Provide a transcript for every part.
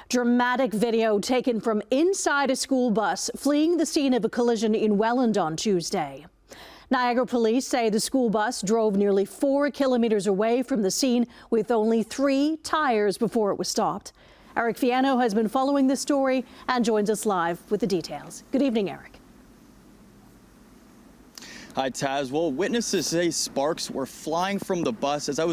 Dramatic video taken from inside a school bus fleeing the scene of a collision in Welland on Tuesday. Niagara police say the school bus drove nearly 4 kilometers away from the scene with only 3 tires before it was stopped. Eric Fiano has been following this story and joins us live with the details. Good evening, Eric. Hi, Taz. Well, witnesses say sparks were flying from the bus as it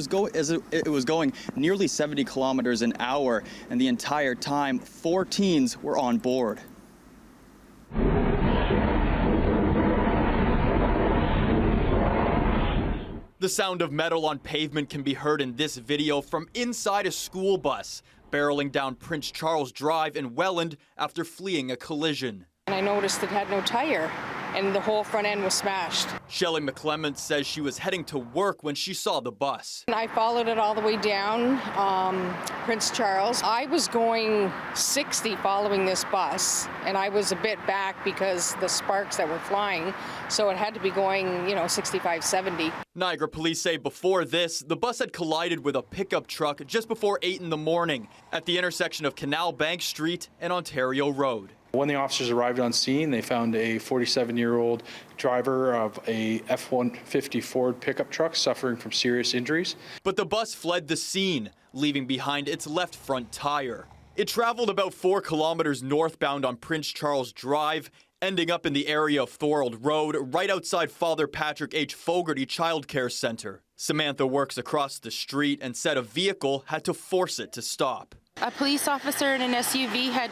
was going nearly 70 kilometers an hour, and the entire time, 4 teens were on board. The sound of metal on pavement can be heard in this video from inside a school bus, barreling down Prince Charles Drive in Welland after fleeing a collision. And I noticed it had no tire, and the whole front end was smashed. Shelley McClemont says she was heading to work when she saw the bus. And I followed it all the way down Prince Charles. I was going 60 following this bus, and I was a bit back because the sparks that were flying, so it had to be going, 65, 70. Niagara police say before this, the bus had collided with a pickup truck just before 8 in the morning at the intersection of Canal Bank Street and Ontario Road. When the officers arrived on scene, they found a 47-year-old driver of a F150 Ford pickup truck suffering from serious injuries. But the bus fled the scene, leaving behind its left front tire. It traveled about 4 kilometers northbound on Prince Charles Drive, ending up in the area of Thorold Road, right outside Father Patrick H. Fogarty Child Care Center. Samantha works across the street and said a vehicle had to force it to stop. A police officer in an SUV had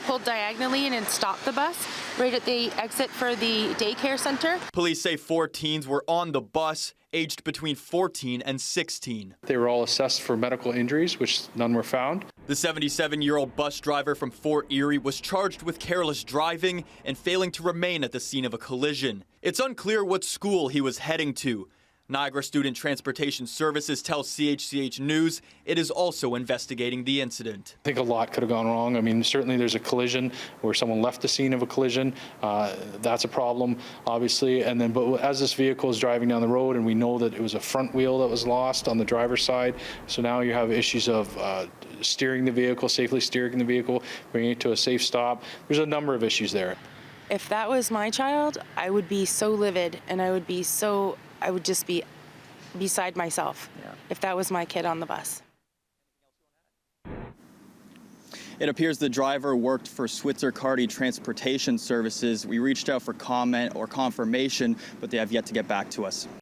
pulled diagonally in and stopped the bus right at the exit for the daycare center. Police say 4 teens were on the bus, aged between 14 and 16. They were all assessed for medical injuries, which none were found. The 77-year-old bus driver from Fort Erie was charged with careless driving and failing to remain at the scene of a collision. It's unclear what school he was heading to. Niagara Student Transportation Services tells CHCH News it is also investigating the incident. I think a lot could have gone wrong. I mean, certainly there's a collision where someone left the scene of a collision. That's a problem, obviously. And then, but as this vehicle is driving down the road, and we know that it was a front wheel that was lost on the driver's side, so now you have issues of steering the vehicle, safely steering the vehicle, bringing it to a safe stop. There's a number of issues there. If that was my child, I would be so livid, and I would just be beside myself if that was my kid on the bus. It appears the driver worked for Switzer Carty Transportation Services. We reached out for comment or confirmation, but they have yet to get back to us.